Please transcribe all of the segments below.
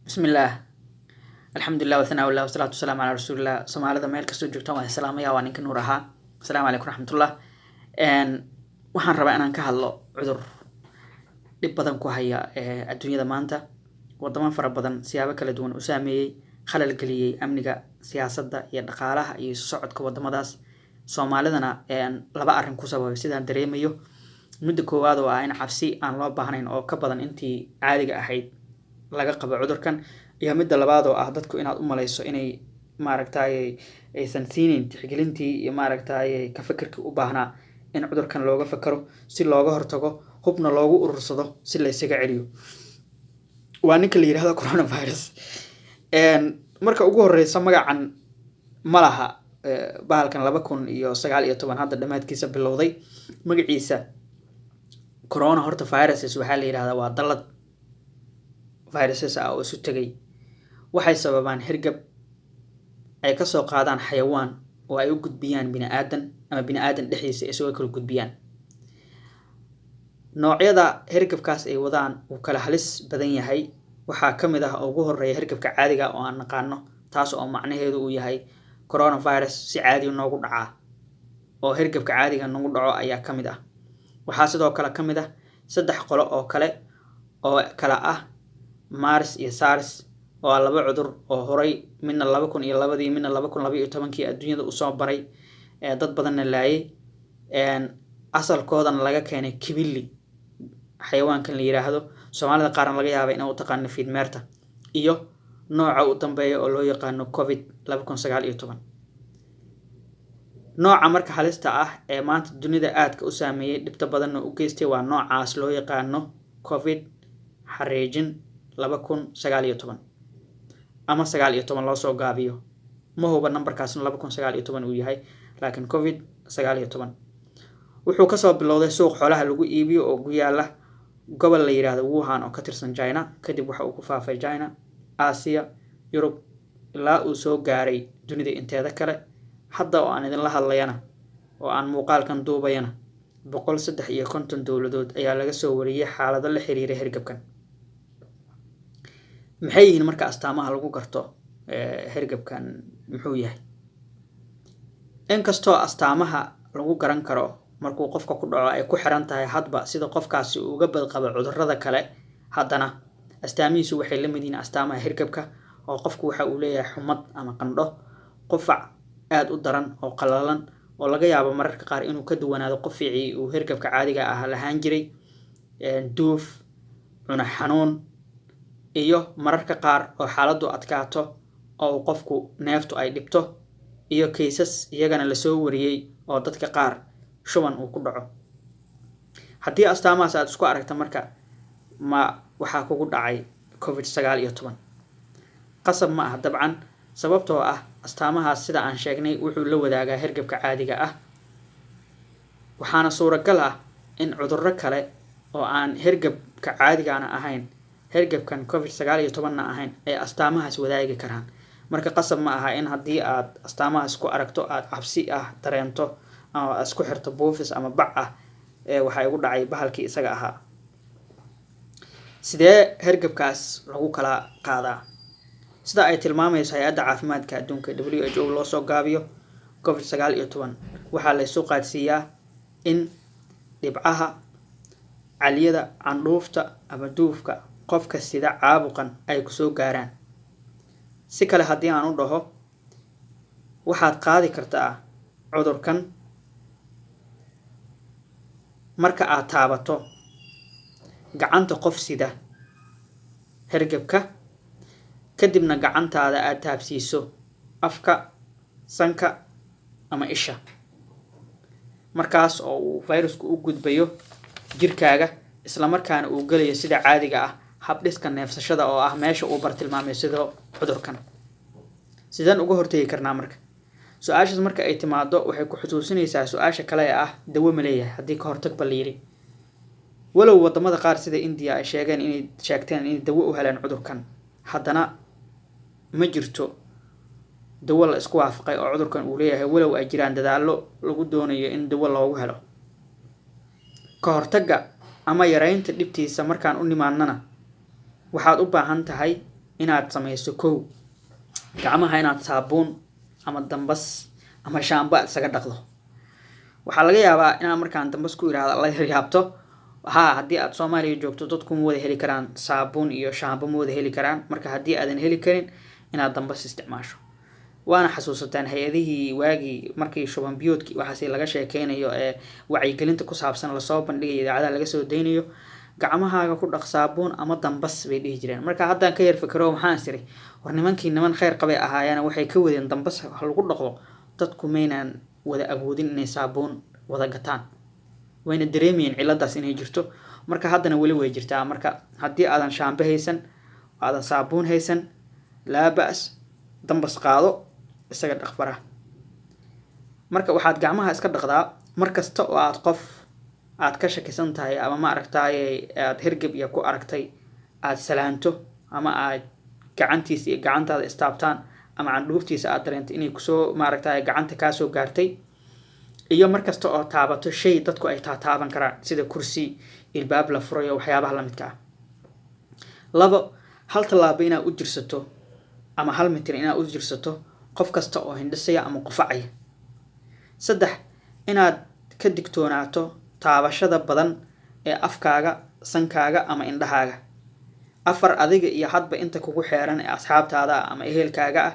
بسم الله الحمد لله وثناء الله والصلاة والسلام على رسول الله Soomaalida meel kastoo joogtaan waa salaamaya waa ninka nuur ahaa assalaamu calaykum raxmatullah waxaan rabaa inaan ka hadlo cudur dhib badan ku haya adduunyada maanta wadamo fara badan siyaabo kala duwan u saameeyay khalal geliyay amniga siyaasadda iyo dhaqaalaha iyo socodka wadamadaas Soomaalidana laba arrin ku sababay sidaan dareemayo midda koowaad oo ah in cabsi aan loo baahnayn oo ka badan intii caadiga ahayd laga qabo cudurkan iyo midda labaad oo ah dadku inaad u maleyso inay aysan siinin tixgelintii iyo ka fikirkii u baahnaa in cudurkan looga fakaro si looga hortago hubna loogu urursado si la isaga celiyo waa ninka la yiraahdo coronavirus marka ugu horeysa magacan malaha bahalkan 2019 hadda dhamaadkiisa bilowday magaciisa corona horta viruses waxa la yiraahdaa waa dalad viruses oo isu tagay waxay sababaan hirgab ay ka soo qaadaan xayawaan oo ay u gudbiyaan bini'aadan ama bini'aadan dhexdiisa isoo kala gudbiyaan noocyada hirgabkaas ay wadaan uu kala halis badan yahay waxaa kamid ah ugu horeeya hirgabka caadiga oo aan naqaano taas oo macnaheedu uu yahay coronavirus si caadi noogu dhaca oo hirgabka caadiga nagu dhaco ayaa kamid ah waxaa sidoo kale kamid ah saddex qolo oo kale oo kala ah MARS iyo SARS oo laba cudur oo horay midna 2002 midna 2012 adduunyada u soo baray dad badan laayay asalkoodan laga keenay kibili xayawaankan la yiraahdo Soomaalida qaarna laga yaabay inay u taqaan fiidmeerta iyo nooca u dambeeya oo loo yaqaan COVID 2019 nooca marka halista ah ee maanta dunida aadka u saameeyay dhibta badan u geystay waa noocaas loo yaqaan COVID xareejin 2019 ama 19 loo soo gaabiyo ma huba numberkaasna 2019 uu yahay laakiin COVID 19 wuxuu ka soo bilowday suuq xoolaha lagu iibiyo oo ku yaala gobol la yiraahdo Wuhan oo ka tirsan China kadib waxa uu ku faafay China Asia Europe ilaa uu soo gaaray dunida inteeda kale hadda oo aan idin la hadlayana oo aan muuqaalkan duubayana 153 dawladood ayaa laga soo wariyay xaalado la xiriira hirgabkan maxay yihiin marka astaamaha lagu garto hirgabkan muxuu yahay inkastoo astaamaha lagu garan karo markuu qofka ku dhaco ay ku xiran tahay hadba sida qofkaasi uga badqabo cudurrada kale haddana astaamihiisu waxay la mid yihiin astaamaha hirgabka oo qofku waxa uu leeyahay xumad ama qandho qufac aad u daran oo qalalan oo laga yaabo mararka qaar inuu ka duwanaado qofficii uu hirgabka caadiga ah lahaan jiray duuf cuna xanuun iyo mararka qaar oo xaaladdu adkaato oo qofku neeftu ay dhibto iyo cases iyagana la soo wariyay oo dadka qaar shuban uu ku dhaco haddii astaamahaas aad isku aragto marka ma waxa kugu dhacay COVID 19 qasab ma ah dabcan sababtoo ah astaamahaas sida aan sheegnay wuxuu la wadaagaa hirgabka caadiga ah waxaana suuragal ah in cudurro kale oo aan hirgabka caadiga ahayn hirgabkan COVID 19 ahayn ay astaamahaas wadaagi karaan marka qasab ma aha in haddii aad astaamahaas ku aragto aad cabsi ah dareento ama isku xirto buufis ama bac ah waxa ugu dhacay bahalkii isaga ahaa sidee hirgabkaas lagu kala qaadaa sida ay tilmaamayso hay'adda caafimaadka adduunka WHO loo soo gaabiyo COVID 19 waxa la soo qaadsiiyaa in dhibcaha caliyada candhuufta ama duufka qofka sida caabuqan ay ku soo gaaraan si kale haddii aan u dhaho waxaad qaadi kartaa cudurkan marka aad taabato gacanta qof sida hirgabka kadibna gacantaada aad taabsiiso afka sanka ama isha markaas oo uu virusku u gudbayo jirkaaga isla markaana uu galayo sida caadiga ah habdhiska neefsashada oo ah meesha uu bartilmaamay sida cudurkan sidaan uga hortagi karnaa marka su'aashaas marka ay timaado waxay ku xusuusinaysaa su'aasha kale ee ah dawo ma leeyahay haddii ka hortag ba la yiri walow wadamada qaar sida India ay sheegeen inay dawo u helaan cudurkan haddana ma jirto dawo la isku waafaqay oo cudurkan uu leeyahay walow ay jiraan dadaallo lagu doonayo in dawo loogu helo ka hortagga ama yareynta dhibtiisa markaan u nimaadnana waxaad u baahan tahay inaad samayso kow gacmaha inaad saabuun ama dambas ama shaamba isaga dhaqdo. waxaa laga yaabaa inaad markaan dambas ku yiraahdo la yaabto haddii aad Soomaaliya joogto dadku ma wada heli karaan saabuun iyo shaamba ma wada heli karaan, marka haddii aadan heli karin inaad dambas isticmaasho. waana xasuusataan hay-adihii waagii markii shuban biyoodkii waxaasi laga sheekeynayo ee wacyigelinta ku saabsan lasoo bandhigay idaacadaha laga soo deynayo, gacmahaaga ku dhaq saabuun ama dambas bay dhihi jireen. marka haddaan ka yar fikiro waxaan isiri war nimankii niman kheyr qabay ahaayeen waxay ka wadeen dambas lagu dhaqdo, dadku maynaan wada awoodin inay saabuun wada gataan, wayna dareemayeen ciladaas inay jirto. marka haddana weli way jirtaa. marka haddii aadan shaambe haysan aadan saabuun haysan laa ba'as dambas qaado isaga dhaq faraha. marka waxaad gacmaha iska dhaqdaa markasta oo aad qof aad ka shakisan tahay ama ma aragtay aad hergeb iyo ku aragtay aad salaanto ama aad gacantiisa iyo gacantaada istaabtaan ama candhuuftiisa aad dareento inay kusoo ma aragtay gacanta kaa soo gaartay, iyo markasta oo taabato shay dadku ay taaban karaan sida kursi, ilbaab la furayo, waxyaabaha la midka ah. labo hal tallaabo inaad u jirsato ama hal mitir inaad u jirsato qof kasta oo hindhisaya ama qufacaya. saddex inaad ka digtoonaato taabashada badan ee afkaaga, sankaaga ama indhahaaga. afar adiga iyo hadba inta kugu xeeran ee asxaabtaada ama ehelkaaga ah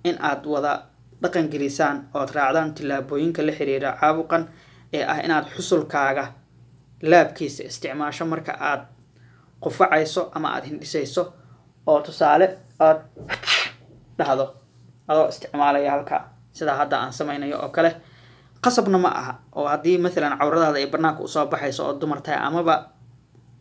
in aad wada dhaqan gelisaan oo aad raacdaan tillaabooyinka la xiriira caabuqan ee ah inaad xusulkaaga laabkiisa isticmaasho marka aad qufacayso ama aad hindhisayso, oo tusaale aad dhahdo adoo isticmaalaya halka sida hadda aan samaynayo oo kale. qasabna ma aha oo haddii maalan cawradaada ay banaanka usoo baxayso oo dumar tahay amaba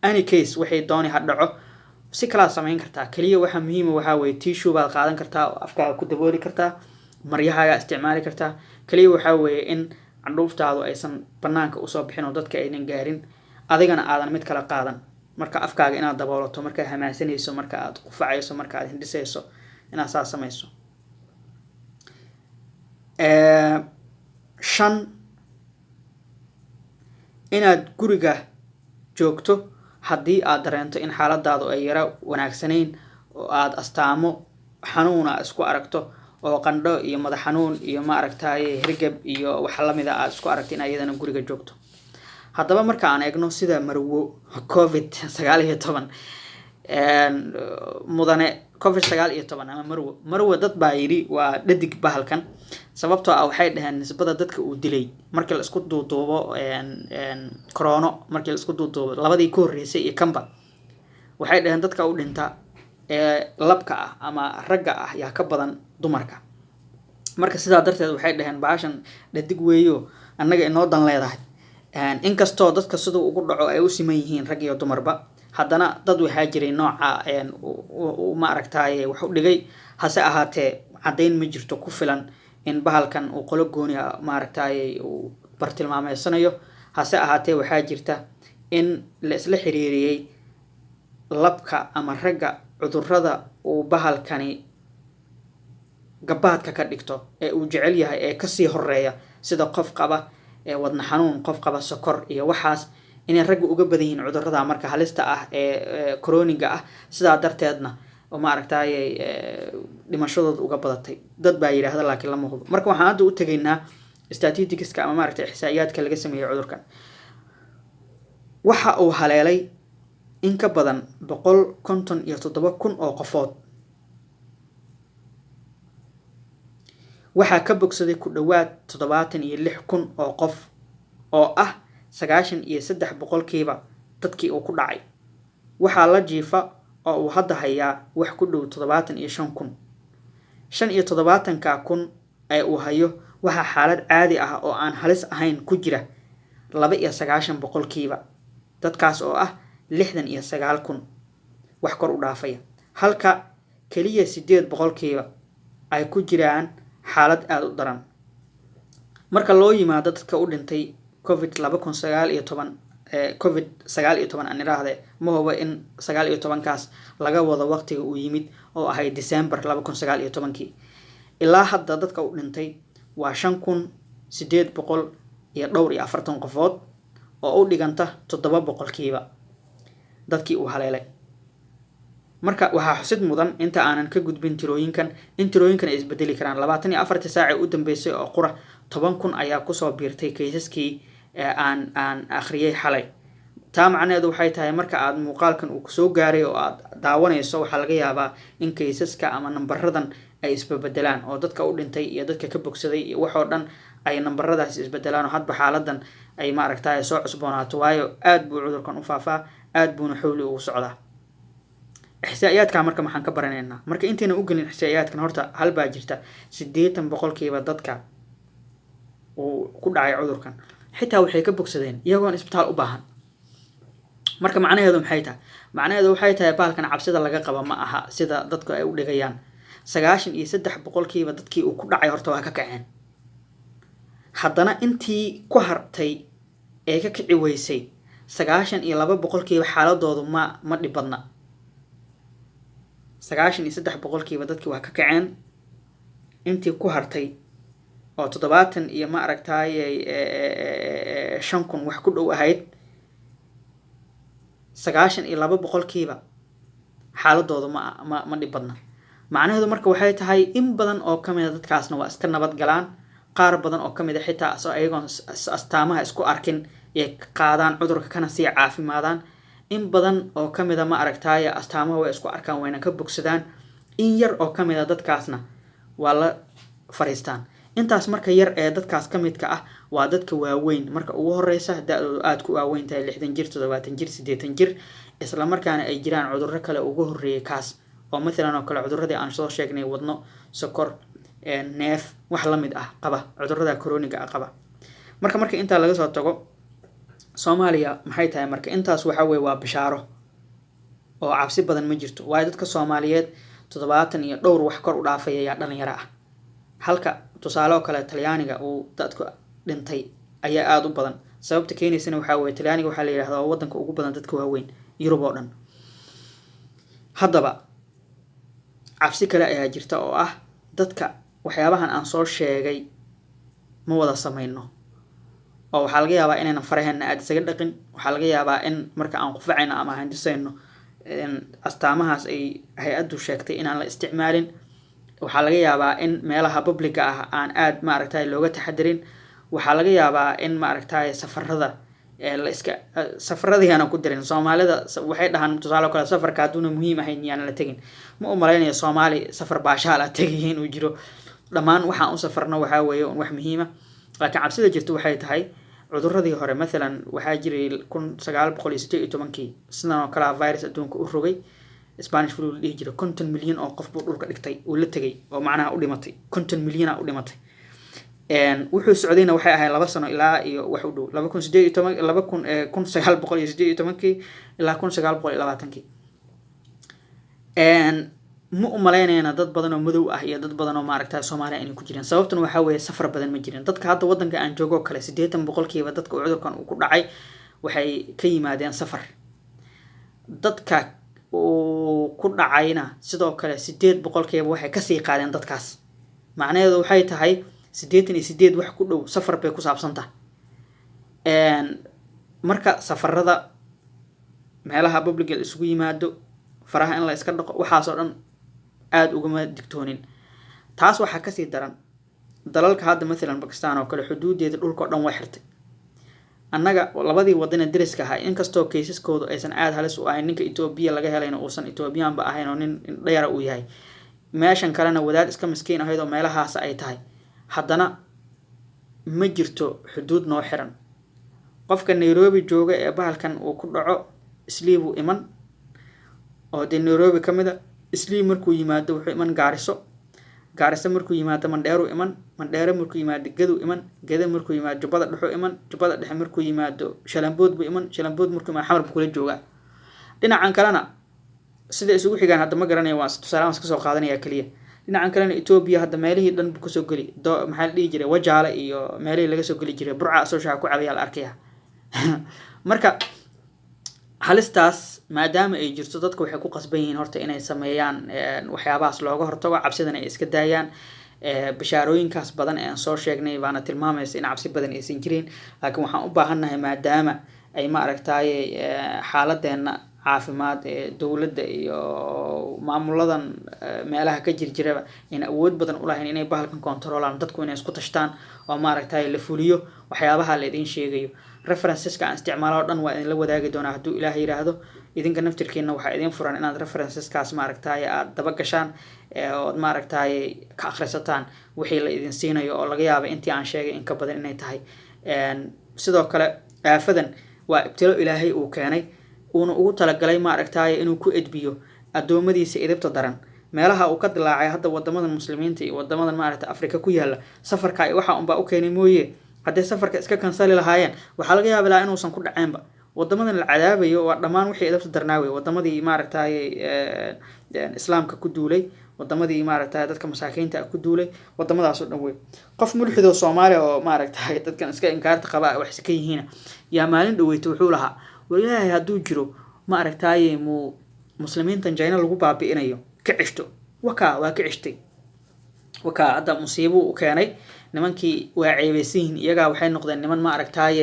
any case waxay dooni ha dhaco si kala samayn kartaa. kaliya waxa muhiim waxa weeye tissue baad qaadan kartaa oo afkaaga ku dabooli kartaa, maryahaaga isticmaali kartaa. kaliya waxa weeye in candhuuftaadu aysan banaanka usoo bixin oo dadka aynan gaarin, adigana aadan mid kala qaadan. marka afkaaga inaad daboolato marka hamaasanayso, marka aad qufacayso, marka aad hindhisayso inaad saa samayso. 5 inaad guriga joogto haddii aad dareento in xaaladaadu ay yara wanaagsanayn oo aad astaamo xanuuna isku aragto oo qandho iyo madax xanuun iyo ma aragtay hergeb iyo wax la mid ah aad isku aragto in ayadana guriga joogto. haddaba marka aan eegno sida marwo COVID-19 mudane COVID-19 ama marwo dad baa yiri waa dhadig bahalkan sababtoo ah waxay dhaheen nisbada dadka uu dilay markii la isku duuduubo corona markii la isku duuduubo labadii ka horeysay iyo kanba waxay dhaheen dadka u dhinta labka ah ama ragga ah yaa ka badan dumarka. marka sidaa darteed waxay dhaheen baashan dhadig weeyo annaga inoo dan leedahay. inkastoo dadka sidoo ugu dhaco ay u siman yihiin rag iyo dumarba, haddana dad waxaa jiray nooca ma aragtay wax u dhigay. hase ahaatee caddayn ma jirto ku filan in bahalkan uu qolo gooni ah ma aragtay uu bartilmaameysanayo. hase ahaatee waxaa jirta in la isla xiriiriyay labka ama ragga cudurrada uu bahalkani gabaadka ka dhigto ee uu jecel yahay ee kasii horeeya sida qof qaba wadna xanuun, qof qaba sokor iyo waxaas inay ragga uga badan yihiin cudurrada marka halista ah ee chroniga ah. sidaa darteedna oo ma aragtay dhimashadooda uga badatay. dad baa yiraahda laakiin lama hubo. marka waxaan hadda u tagaynaa statistics-ka ama ma aragtay ihsaa'iyaadka laga sameeyay cudurkan. waxa uu haleelay in ka badan 157,000 oo qofood. waxaa ka bogsaday ku dhawaad 76,000 oo qof oo ah 93% dadkii uu ku dhacay. waxaa la jiifa oo uu hadda hayaa wax ku dhow 75,000. 75,000 ee uu hayo waxa xaalad caadi ah oo aan halis ahayn ku jira 92%. dadkaas oo ah 69,000 wax kor u dhaafaya, halka kaliya 8% ay ku jiraan xaalad aad u daran. marka loo yimaado dadka u dhintay COVID-19 aan iraahday ma hubo in 19kaas laga wado waqtiga uu yimid oo ahay December 2019. ilaa hadda dadka u dhintay waa 5,840 qofood oo u dhiganta 7% dadkii uu haleelay. marka waxaa xusid mudan inta aanan ka gudbin tirooyinkan in tirooyinkan ay isbedeli karaan 24 saac ee u dambeysay oo qura 10,000 ayaa kusoo biirtay kaysaskii aan akhriyay xalay taa macnaheedu waxay tahay marka aad muuqaalkan uu soo gaaray oo aad daawanayso waxaa laga yaabaa in kaysaska ama nambaradan ay isbedelaan oo dadka u dhintay iyo dadka ka bogsaday iyo wax oo dhan ay nambaradaas isbedelaan oo hadba xaaladan ay maaragtay soo cusboonaato waayo aad buu cudurkan u faafaa aad buuna xawli ugu socdaa إحصائياتك مركا maxaan ka baranaynaa marka intayna u galin إحصائياتkan horta hal baa jirta 80% dadka oo ku dhacay cudurkan xitaa waxay ka bogsadeen iyagoon isbitaal u baahan marka macnaheedu maxay tahay macnaheedu waxay tahay baalkan cabsida laga qaba ma aha sida dadku ay u dhigayaan 93% dadkii uu ku dhacay horta waa ka kaceen haddana intii ku hartay ee ka kici weysay 92% xaaladoodu ma dhibadna 93% dadkii waa ka kaceen intii ku hartay oo 70 iyo ma aragtay 5,000 wax ku dhow ahayd 92% xaaladoodu ma dhibadna macnaheedu marka waxay tahay in badan oo kamid dadkaasna waa iska nabad galaan qaar badan oo kamid xitaa soo ayagoon astaamaha isku arkin ee qaadaan cudurka kana sii caafimaadaan in badan oo kamid ma aragtay astaamaha way isku arkaan wayna ka bogsadaan in yar oo kamid dadkaasna waa la fariistaan intaas marka yar ee dadkaas kamidka ah waa dadka waaweyn marka ugu horeysa da'doodu aad ku waaweyn tahay 60 jir 70 jir 80 jir isla markaana ay jiraan cudurro kale ugu horeeyay kaas oo midalan oo kale cudurradii aan soo sheegnay wadno sokor neef wax la mid ah qaba cudurrada chronic ah qaba marka inta laga soo tago Soomaaliya maxay tahay marka intaas waxa weey waa bishaaro oo cabsi badan ma jirto waa dadka Soomaaliyeed 70 iyo dhowr wax kor u dhaafay ayaa dhalinyaro ah halka tusaale kale Talyaaniga uu dadku dhintay ayaa aad u badan sababta keenaysana waxa weey Talyaaniga waxa la yiraahdaa wadanka ugu badan dadka waaweyn Yurub oo dhan haddaba cabsi kale ayaa jirta oo ah dadka waxyaabahan aan soo sheegay ma wada sameeyno oo waxa laga yaabaa inayna faraheena aad isaga dhaqin waxa laga yaabaa in marka aan qufacayna ama handisayno astaamahaas ay hay'addu sheegtay inaan la isticmaalin waxa laga yaabaa in meelaha public ah aan aad ma aragtay looga taxadirin waxa laga yaabaa in ma aragtay safarada la iska safaradiyana ku dirin Soomaalida waxay dhahan tusaale kale safarka aduuna muhiim ahayn yaan la tagin ma u maleynaya Soomaali safar baashaal ah tagayeen uu jiro dhamaan waxaan u safarno waxa weeye wax muhiim ah laakiin cabsida jirto waxay tahay cudurradii hore midalan waxa jiray 1918 sidoo kale virus adduunka u rogay Spanish flu la dhihi jiray 50 milyan oo qof buu dhulka dhigtay oo la tagay oo macnaha u dhimatay 50 milyan u dhimatay wuxuu socdayna waxay ahayd 2 sano ilaa iyo wax u dhow 1918 ilaa 1920 ma u maleynayna dad badan oo madow ah iyo dad badan oo ma aragtay Soomaaliya inay ku jireen sababtuna waxa weeye safar badan ma jireen dadka hadda wadanka aan joogo kale 80% dadka cudurkan uu ku dhacay waxay ka yimaadeen safar dadka uu ku dhacayna sidoo kale 8% waxay ka sii qaadeen dadkaas macnaheedu waxay tahay 88 wax ku dhow safar bay ku saabsantaa marka safarada meelaha public isugu yimaado faraha in la iska dhaqo waxa soo dhan aad uga ma digtoonin taas waxa ka sii daran dalalka hadda midalan Pakistan oo kale xuduudeeda dhulka oo dhan way xirtay annaga labadii wadana dariska ahaa inkastoo kaysaskoodu aysan aad halis u ahayn ninka Ethiopia laga helayna uusan Ethiopian ba ahayn oo nin dheera u yahay meeshan kalena wadaad iska miskiin ahayd oo meelahaas ay tahay haddana ma jirto xuduud noo xiran qofka Nairobi jooga ee bahalkan uu ku dhaco isliibu iman oo de Nairobi kamida isliib markuu yimaado wuxuu iman Gaariso markuu yimaado Mandheero iman Mandheero markuu yimaado Gadu iman Gada markuu yimaado Jubbada Dhexe iman Jubbada Dhexe markuu yimaado Shalambood buu iman Shalambood markuu ma xamar kula jooga dhinacan kalena sida isugu xigaan hadda ma garanayo waa tusaale iska soo qaadanaya kaliya dhinacan kalena Ethiopia hadda meelihii dhan ku soo gali maxaa la dhihi jiray Wajaale iyo meelihii laga soo gali jiray Burca soo shaqa ku cadayaa la arkaya marka halistaas maadaama ay jirto dadku waxay ku qasban yihiin horta inay sameeyaan waxyaabahaas looga hortago cabsidana ay iska daayaan bishaarooyinkaas badan ee aan soo sheegnay baana tilmaamaysa in cabsi badan aysan jirin laakiin waxaan u baahanahay maadaama ay ma aragtay xaaladeena caafimaad ee dowladda iyo maamuladan meelaha ka jirjiraba in awood badan u lahayn inay bahalkan controlaan dadku inay isku tashtaan oo maaragtay la fuliyo waxyaabaha la idin sheegayo referenceska aan isticmaalo dhan waa idin la wadaagi doonaa hadduu ilaahay yiraahdo idinka naftirkiina waxaa idin furan inaad referenceskaas maaragtay aad daba gashaan oo maaragtay ka akhrisataan wixii la idin siinayo oo laga yaabo intii aan sheegay in ka badan inay tahay sidoo kale aafadan waa ibtilo ilaahay uu keenay uuna ugu talagalay maaragtay inuu ku edbiyo adoomadiisa idibta daran meelaha uu ka dilaacay hadda wadamadan muslimiinta iyo wadamadan maaragtay Afrika ku yaala safarka ay waxa unba u keenay mooyee haddii safarka iska kansali lahaayeen waxaa laga yaabaa inuusan ku dhacaynba wadamadan la cadaabayo waa dhammaan wixii idibta darnaaway wadamadii maaragtay islaamka ku duulay wadamadii maaragtay dadka masaakiinta ku duulay wadamadaas oo dhan way qof mulxido Soomaali oo maaragtay dadkan iska inkaarta qaba wax iska yihiin yaa maalin dhaweeyto wuxuu lahaa walaahi hadduu jiro maaragtay muslimiintan China lagu baabi'inayo ka cishto waa ka cishtay hadda musiibo u keenay nimankii waa ceebeysiin iyaga waxay noqdeen niman maaragtay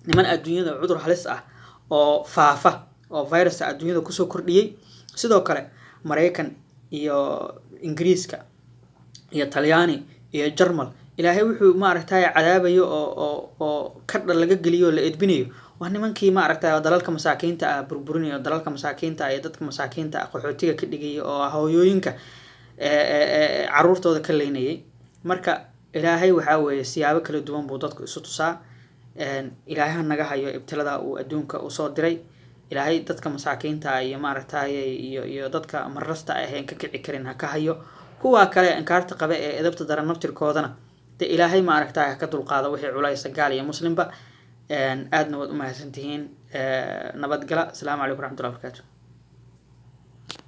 niman adduunyada cudur halis ah oo faafa oo virus adduunyada ku soo kordhiyay sidoo kale Mareykan iyo Ingiriiska iyo Talyaani iyo Jarmal ilaahay wuxuu maaragtay cadaabayo oo ka laga geliyo la edbinayo waa nimankii maaragtay dalalka masaakiinta ah burburinayo dalalka masaakiinta ay dadka masaakiinta qaxootiga ka dhigay oo hooyooyinka caruurtooda ka leynayay marka ilaahay waxa weeye siyaabo kala duwan buu dadku isu tusaa ilaahay naga hayo ibtilada uu adduunka u soo diray ilaahay dadka masaakiinta iyo maaragtay iyo dadka marrasta ah ka kici karin ha ka hayo kuwa kale inkaarta qaba ee edabta daran naftirkoodana de ilaahay maaragtay ka dulqaado wixii culays gaal iyo muslimba aadna wad u mahadsantihiin nabadgala assalaamu calaykum waraxmatullahi wabarakaatuh